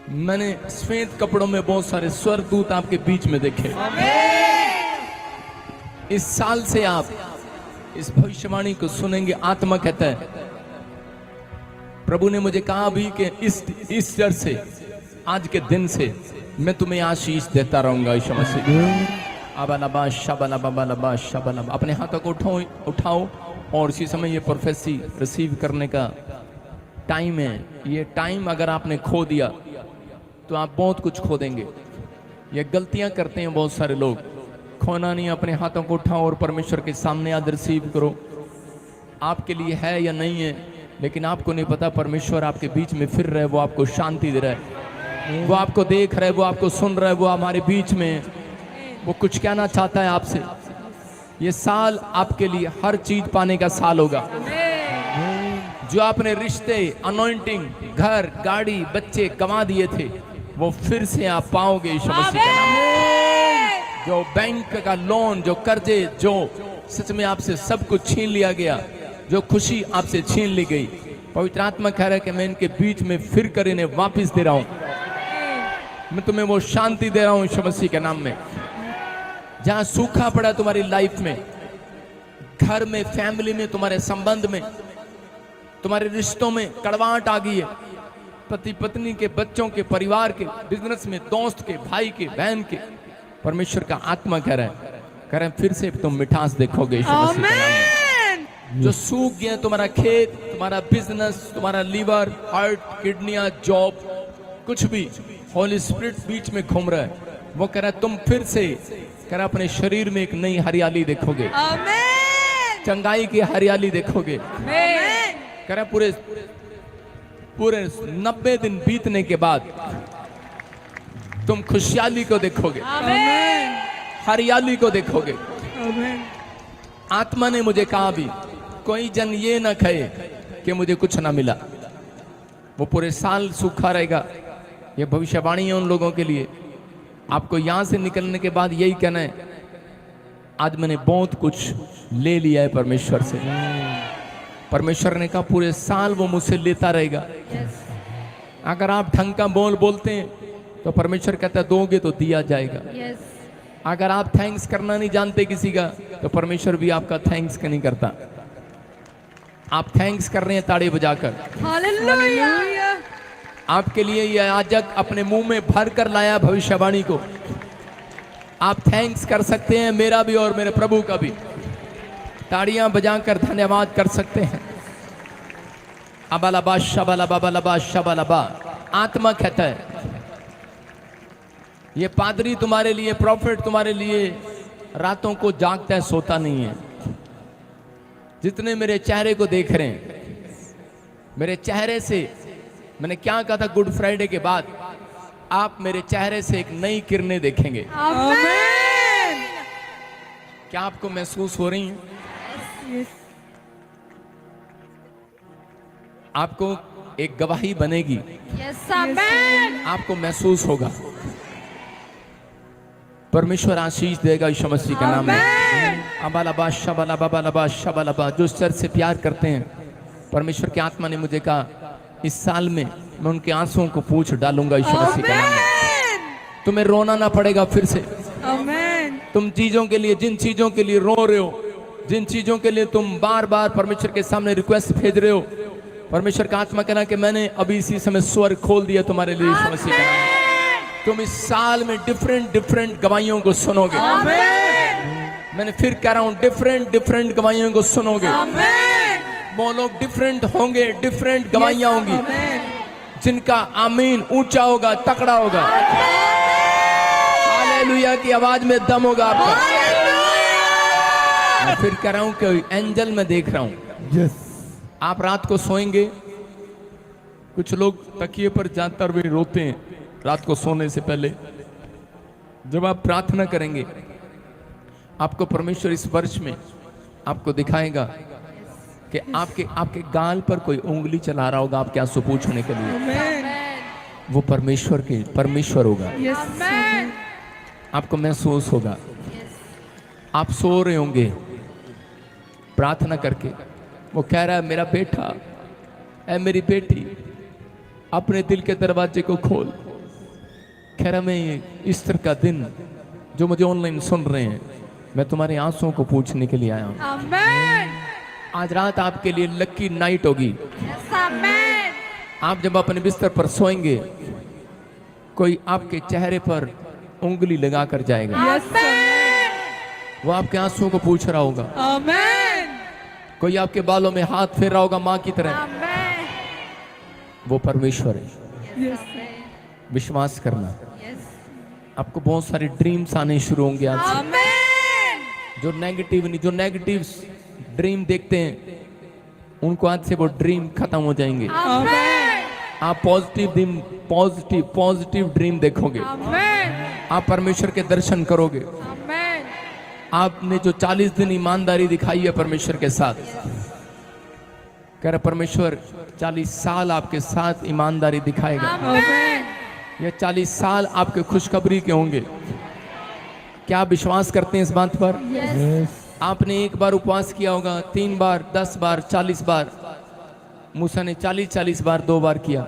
मैंने श्वेत कपड़ों में बहुत सारे स्वर्गदूत आपके बीच में देखे। इस साल से आप इस भविष्यवाणी को सुनेंगे। आत्मा कहता है, प्रभु ने मुझे कहा अभी कि इस डर से, आज के दिन से मैं तुम्हें आशीष देता रहूंगा। यीशु मसीह। अबलबा शबलबा शबलबा। अपने हाथों को उठाओ और इसी समय ये प्रोफेसी रिसीव करने का टाइम है। ये टाइम अगर आपने खो दिया तो आप बहुत कुछ खो देंगे। ये गलतियां करते हैं बहुत सारे लोग। खोना नहीं, अपने हाथों को उठाओ और परमेश्वर के सामने आज रिसीव करो। आपके लिए है या नहीं है, लेकिन आपको नहीं पता परमेश्वर आपके बीच में फिर रहे, वो आपको शांति दे रहा है, वो आपको देख रहा है, वो आपको सुन रहा है, वो हमारे बीच में, वो कुछ कहना चाहता है आपसे। ये साल आपके लिए हर चीज पाने का साल होगा। जो आपने रिश्ते, अनॉइंटिंग, घर, गाड़ी, बच्चे गंवा दिए थे, वो फिर से आप पाओगे यीशु मसीह के नाम में। जो बैंक का लोन, जो कर्जे, जो सच में आपसे सब कुछ छीन लिया गया, जो खुशी आपसे छीन ली गई, पवित्र आत्मा कह रहा है कि मैं इनके बीच में फिर कर इन्हें वापस दे रहा हूं। मैं तुम्हें वो शांति दे रहा हूं यीशु मसीह के नाम में। जहां सूखा पड़ा तुम्हारी लाइफ में, घर में, फैमिली में, तुम्हारे संबंध में, तुम्हारे रिश्तों में कड़वाहट आ गई है, पति पत्नी के, बच्चों के, परिवार के, बिजनेस में, दोस्त के, भाई के, बहन के, परमेश्वर का आत्मा कह रहा है फिर से तुम मिठास देखोगे यीशु मसीह के नाम में। जो सूख गया तुम्हारा खेत, तुम्हारा बिजनेस, तुम्हारा लीवर, हार्ट, किडनियां, जॉब, कुछ भी, होली स्पिरिट बीच में घूम रहा है। वो कह रहा है तुम फिर से, कह रहा अपने शरीर में एक नई हरियाली देखोगे, चंगाई की हरियाली देखोगे। कह रहा पूरे 90 दिन बीतने के बाद तुम खुशहाली को देखोगे, हरियाली को देखोगे। आत्मा ने मुझे कहा भी, कोई जन ये ना कहे कि मुझे कुछ ना मिला। वो पूरे साल सूखा रहेगा। ये भविष्यवाणी है उन लोगों के लिए। आपको यहां से निकलने के बाद यही कहना है, आज मैंने बहुत कुछ ले लिया है परमेश्वर से। परमेश्वर ने कहा पूरे साल वो मुझसे लेता रहेगा। अगर आप ढंग का बोलते हैं तो परमेश्वर कहता है दोगे तो दिया जाएगा। अगर आप थैंक्स करना नहीं जानते किसी का, तो परमेश्वर भी आपका थैंक्स नहीं करता। आप थैंक्स कर रहे हैं ताड़ी बजाकर। हालेलुया। आपके लिए यह याजक अपने मुंह में भर कर लाया भविष्यवाणी को। आप थैंक्स कर सकते हैं, मेरा भी और मेरे प्रभु का भी। ताड़ियां बजाकर धन्यवाद कर सकते हैं। अबलबा शबलबा शबलबा। आत्मा कहता है ये पादरी तुम्हारे लिए, प्रॉफिट तुम्हारे लिए रातों को जागता है, सोता नहीं है। जितने मेरे चेहरे को देख रहे हैं, मेरे चेहरे से, मैंने क्या कहा था गुड फ्राइडे के बाद, आप मेरे चेहरे से एक नई किरणें देखेंगे। आमीन। क्या आपको महसूस हो रही है? आपको एक गवाही बनेगी। आपको महसूस होगा। परमेश्वर आशीष देगा यीशु मसीह का नाम में। अबलबा शबलबा शबलबा। जो चर्च से प्यार करते हैं, परमेश्वर की आत्मा ने मुझे कहा इस साल में मैं उनके आंसुओं को पूछ डालूंगा यीशु मसीह का नाम में। तुम्हें रोना ना पड़ेगा फिर से। तुम चीजों के लिए, जिन चीजों के लिए रो रहे हो, जिन चीजों के लिए तुम बार बार परमेश्वर के सामने रिक्वेस्ट भेज रहे हो, परमेश्वर का आत्मा कहना कि मैंने अभी इसी समय स्वर खोल दिया तुम्हारे लिए यीशु मसीह का नाम। तुम इस साल में डिफरेंट गवाहियों को सुनोगे। मैंने फिर कह रहा हूं, डिफरेंट गवाहियों को सुनोगे। वो लोग डिफरेंट होंगे, डिफरेंट गवाहियां होंगी, जिनका आमीन ऊंचा होगा, तकड़ा होगा। हालेलुया की आवाज में दम होगा आपका। मैं फिर कह रहा हूं कि एंजल में देख रहा हूं। आप रात को सोएंगे, कुछ लोग तकिए पर जाकर भी रोते हैं रात को सोने से पहले। जब आप प्रार्थना करेंगे, आपको परमेश्वर इस वर्ष में आपको दिखाएगा कि आपके गाल पर कोई उंगली चला रहा होगा आपके आंसू पूछने के लिए। वो परमेश्वर होगा। आपको महसूस होगा। आप सो रहे होंगे प्रार्थना करके, वो कह रहा है मेरा बेटा, ऐ मेरी बेटी, अपने दिल के दरवाजे को खोल, खैर में ईस्टर का दिन जो मुझे ऑनलाइन सुन रहे हैं, मैं तुम्हारे आंसुओं को पूछने के लिए आया हूँ। आमेन। आज रात आपके लिए लकी नाइट होगी। Yes amen. आप जब अपने बिस्तर पर सोएंगे, कोई आपके चेहरे पर उंगली लगा कर जाएगा। आमेन। वो आपके आंसुओं को पूछ रहा होगा। आमेन। कोई आपके बालों में हाथ फेर रहा होगा माँ की तरह। आमेन। वो परमेश्वर है। यस विश्वास करना। यस। आपको बहुत सारे ड्रीम्स आने शुरू होंगे आज से। आमेन। जो नेगेटिव ड्रीम देखते हैं, उनको आज से वो ड्रीम खत्म हो जाएंगे। आमेन। आप पॉजिटिव ड्रीम देखोगे। आमेन। आप परमेश्वर के दर्शन करोगे। आमेन। आपने जो 40 दिन ईमानदारी दिखाई है परमेश्वर के साथ, कह रहा परमेश्वर 40 साल आपके साथ ईमानदारी दिखाएगा। आमेन। ये 40 साल आपके खुशखबरी के होंगे। क्या आप विश्वास करते हैं इस बात पर? यस। आपने एक बार उपवास किया होगा, 3 बार, 10 बार, 40 बार। मूसा ने 40 बार 2 बार किया,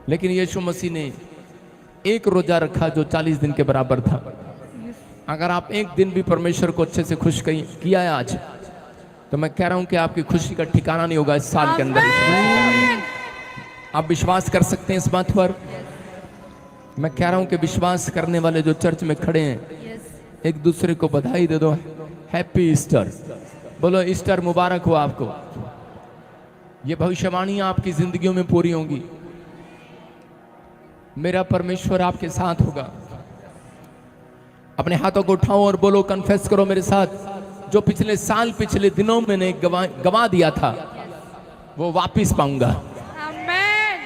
लेकिन यीशु मसीह ने एक रोजा रखा जो 40 दिन के बराबर था। अगर आप एक दिन भी परमेश्वर को अच्छे से खुश किया है आज, तो मैं कह रहा हूं कि आपकी खुशी का ठिकाना नहीं होगा इस साल के अंदर। आप विश्वास कर सकते हैं इस बात पर? मैं कह रहा हूं कि विश्वास करने वाले जो चर्च में खड़े हैं, एक दूसरे को बधाई दे दो। हैप्पी ईस्टर बोलो। ईस्टर मुबारक हो आपको। ये भविष्यवाणियां आपकी जिंदगियों में पूरी होंगी। मेरा परमेश्वर आपके साथ होगा। अपने हाथों को उठाओ और बोलो, कन्फेस करो मेरे साथ, जो पिछले साल पिछले दिनों मैंने गवा दिया था वो वापिस पाऊंगा। आमेन।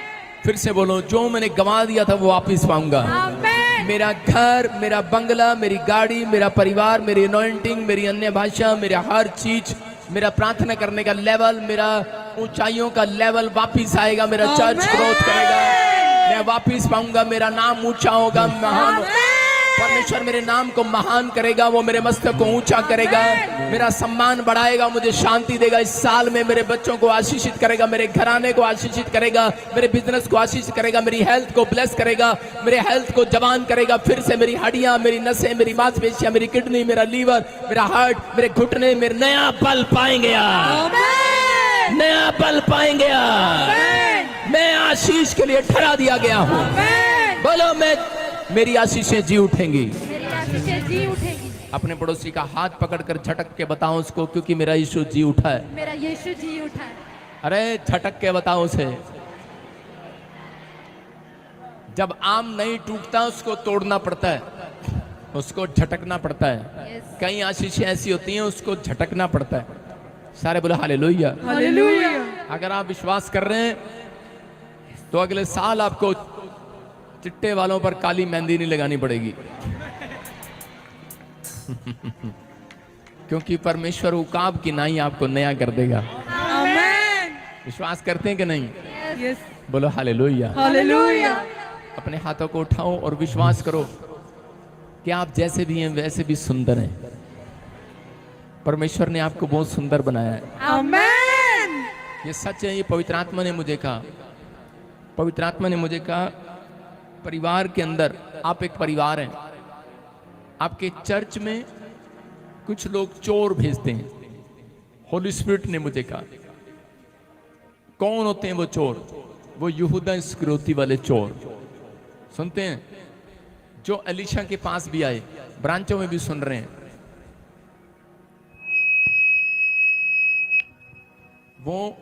फिर से बोलो, जो मैंने गवा दिया था वो वापिस पाऊंगा। आमेन। मेरा घर, मेरा बंगला, मेरी गाड़ी, मेरा परिवार, मेरी अनॉइंटिंग, मेरी अन्य भाषा, मेरा हर चीज, मेरा प्रार्थना करने का लेवल, मेरा ऊंचाइयों का लेवल वापिस आएगा। मेरा चर्च ग्रोथ करेगा, मैं वापिस पाऊंगा। मेरा नाम ऊंचा होगा, महान। परमेश्वर मेरे नाम को महान करेगा, वो मेरे मस्तक को ऊंचा करेगा, मेरा सम्मान बढ़ाएगा, मुझे शांति देगा। इस साल में मेरे बच्चों को आशीषित करेगा, मेरे घराने को आशीषित करेगा, मेरे बिजनेस को आशीषित करेगा, मेरी हेल्थ को ब्लेस करेगा, मेरे हेल्थ को जवान करेगा। फिर से मेरी हड्डियां, मेरी नसें, मेरी मांसपेशियां, मेरी किडनी, मेरा लीवर, मेरा हार्ट, मेरे घुटने मेरे नया बल पाएंगे। नया बल पाएंगे। मैं आशीष के लिए ठहरा दिया गया हूँ। बोलो, मेरी आशीषें जी उठेंगी। मेरी आशीषें जी उठेंगी। अपने पड़ोसी का हाथ पकड़कर झटक के बताओ उसको, क्योंकि मेरा यीशु जी उठा है। मेरा यीशु जी उठा है। अरे झटक के बताओ उसे। जब आम नहीं टूटता उसको तोड़ना पड़ता है, उसको झटकना पड़ता है। कई आशीषें ऐसी होती हैं उसको झटकना पड़ता है। सारे बोलो हालेलुया। हालेलुया। अगर आप विश्वास कर रहे हैं तो अगले साल आपको चिट्टे वालों पर काली मेहंदी नहीं लगानी पड़ेगी। क्योंकि परमेश्वर उकाब की नाई आपको नया कर देगा। आमेन। विश्वास करते हैं कि नहीं? यस। बोलो हालेलुया। हालेलुया। अपने हाथों को उठाओ और विश्वास करो कि आप जैसे भी हैं वैसे भी सुंदर हैं। परमेश्वर ने आपको बहुत सुंदर बनाया है। आमेन। ये सच है। ये पवित्र आत्मा ने मुझे कहा। पवित्र आत्मा ने मुझे कहा, परिवार के अंदर आप एक परिवार हैं। आपके चर्च में कुछ लोग चोर भेजते हैं। होली स्पिरिट ने मुझे कहा। कौन होते हैं वो चोर? वो यहूदा इस्करियोती वाले चोर। सुनते हैं? जो एलीशा के पास भी आए, ब्रांचों में भी सुन रहे हैं। वो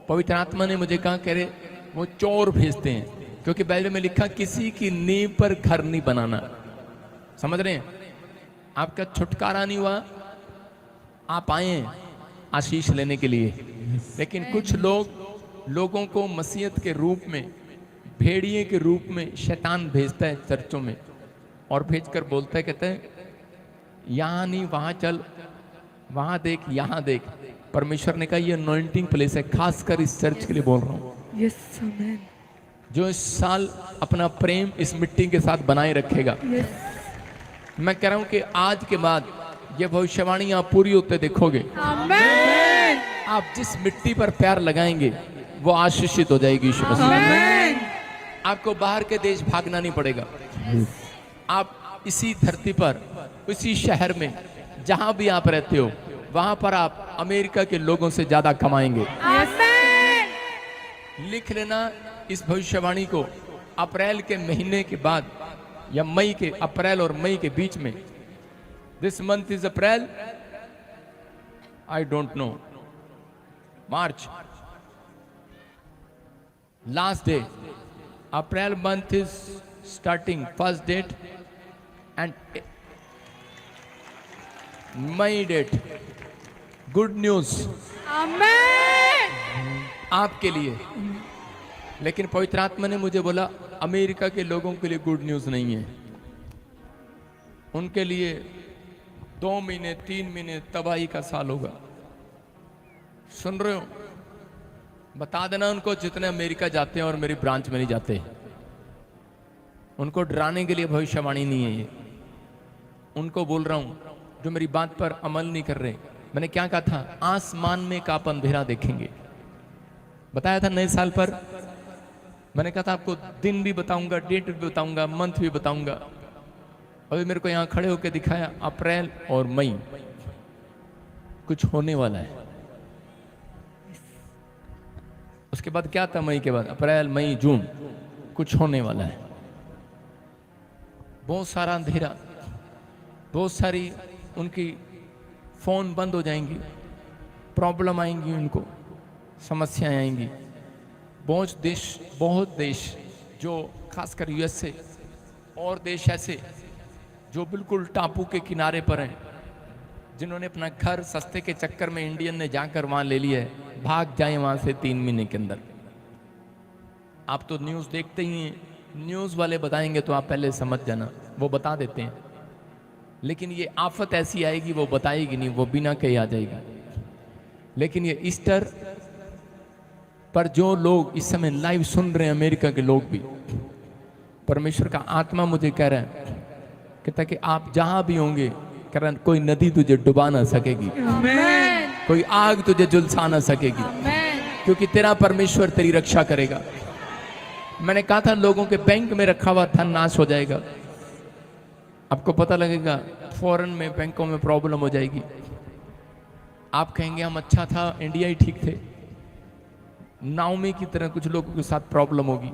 पवित्र आत्मा ने मुझे कहा, कह रहे वो चोर भेजते हैं, क्योंकि बाइबल में लिखा किसी की नींव पर घर नहीं बनाना। समझ रहे हैं? आपका छुटकारा नहीं हुआ, आप आए आशीष लेने के लिए, लेकिन कुछ लोगों को मसीहत के रूप में, भेड़िए के रूप में शैतान भेजता है चर्चों में, और भेजकर बोलता है, कहता है यहाँ नहीं वहां चल, वहां देख, यहाँ देख। परमेश्वर ने कहा ये अनॉइंटिंग प्लेस है, खासकर इस चर्च के लिए बोल रहा हूँ। Yes amen. जो इस साल अपना प्रेम इस मिट्टी के साथ बनाए रखेगा। मैं कह रहा हूं कि आज के बाद ये भविष्यवाणियां पूरी होते देखोगे। आमेन। आप जिस मिट्टी पर पैर लगाएंगे वो आशीषित हो जाएगी। आमेन। आपको बाहर के देश भागना नहीं पड़ेगा। आप इसी धरती पर, इसी शहर में, जहां भी आप रहते हो, वहां पर आप अमेरिका के लोगों से ज्यादा कमाएंगे। लिख लेना इस भविष्यवाणी को। अप्रैल के महीने के बाद या मई के, अप्रैल और मई के बीच में, this month is April, I don't know, March last day, April month is starting first date and May date. Good news आपके लिए। लेकिन पवित्र आत्मा ने मुझे बोला अमेरिका के लोगों के लिए गुड न्यूज नहीं है। उनके लिए 2 महीने 3 महीने तबाही का साल होगा। सुन रहे हो? बता देना उनको जितने अमेरिका जाते हैं और मेरी ब्रांच में नहीं जाते, उनको डराने के लिए भविष्यवाणी नहीं है ये। उनको बोल रहा हूं जो मेरी बात पर अमल नहीं कर रहे। मैंने क्या कहा था? आसमान में एक आप अंधेरा देखेंगे। बताया था नए साल पर। मैंने कहा था आपको दिन भी बताऊंगा, डेट भी बताऊंगा, मंथ भी बताऊंगा। अभी मेरे को यहां खड़े होकर दिखाया अप्रैल और मई, कुछ होने वाला है। उसके बाद क्या था? मई के बाद अप्रैल, मई, जून, कुछ होने वाला है। बहुत सारा अंधेरा, बहुत सारी उनकी फोन बंद हो जाएंगी, प्रॉब्लम आएंगी, उनको समस्याएं आएंगी। बहुत देश जो खासकर यूएसए और देश ऐसे जो बिल्कुल टापू के किनारे पर हैं, जिन्होंने अपना घर सस्ते के चक्कर में इंडियन ने जाकर वहां ले लिया है, भाग जाए वहां से 3 महीने के अंदर। आप तो न्यूज़ देखते ही हैं, न्यूज़ वाले बताएंगे तो आप पहले समझ जाना, वो बता देते हैं। लेकिन ये आफत ऐसी आएगी वो बताएगी नहीं, वो बिना कहे आ जाएगी। लेकिन ये ईस्टर पर जो लोग इस समय लाइव सुन रहे हैं, अमेरिका के लोग भी, परमेश्वर का आत्मा मुझे कह रहा है कि ताकि आप जहां भी होंगे, कह रहा है कोई नदी तुझे डुबा ना सकेगी, कोई आग तुझे झुलसा ना सकेगी, क्योंकि तेरा परमेश्वर तेरी रक्षा करेगा। मैंने कहा था लोगों के बैंक में रखा हुआ धन नाश हो जाएगा। आपको पता लगेगा फॉरेन में बैंकों में प्रॉब्लम हो जाएगी। आप कहेंगे हम अच्छा था, इंडिया ही ठीक थे। नाओमी की तरह कुछ लोगों के साथ प्रॉब्लम होगी।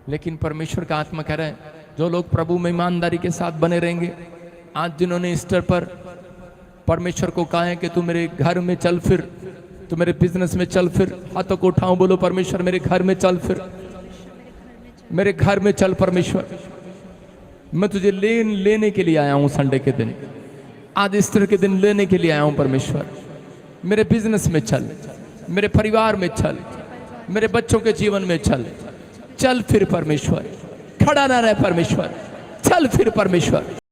लेकिन परमेश्वर का आत्मा कह रहा है जो लोग प्रभु में ईमानदारी के साथ बने रहेंगे, आज जिन्होंने ईस्टर पर परमेश्वर को कहा है कि तू मेरे घर में चल फिर, तू मेरे बिजनेस में चल फिर, हाथों को उठाओ, बोलो परमेश्वर मेरे घर में चल फिर, मेरे घर में चल परमेश्वर, मैं तुझे लेने के लिए आया हूं संडे के दिन, आज ईस्टर के दिन लेने के लिए आया हूं परमेश्वर। मेरे बिजनेस में चल, मेरे परिवार में चल, मेरे बच्चों के जीवन में चल, चल फिर परमेश्वर, खड़ा ना रह परमेश्वर, चल फिर परमेश्वर।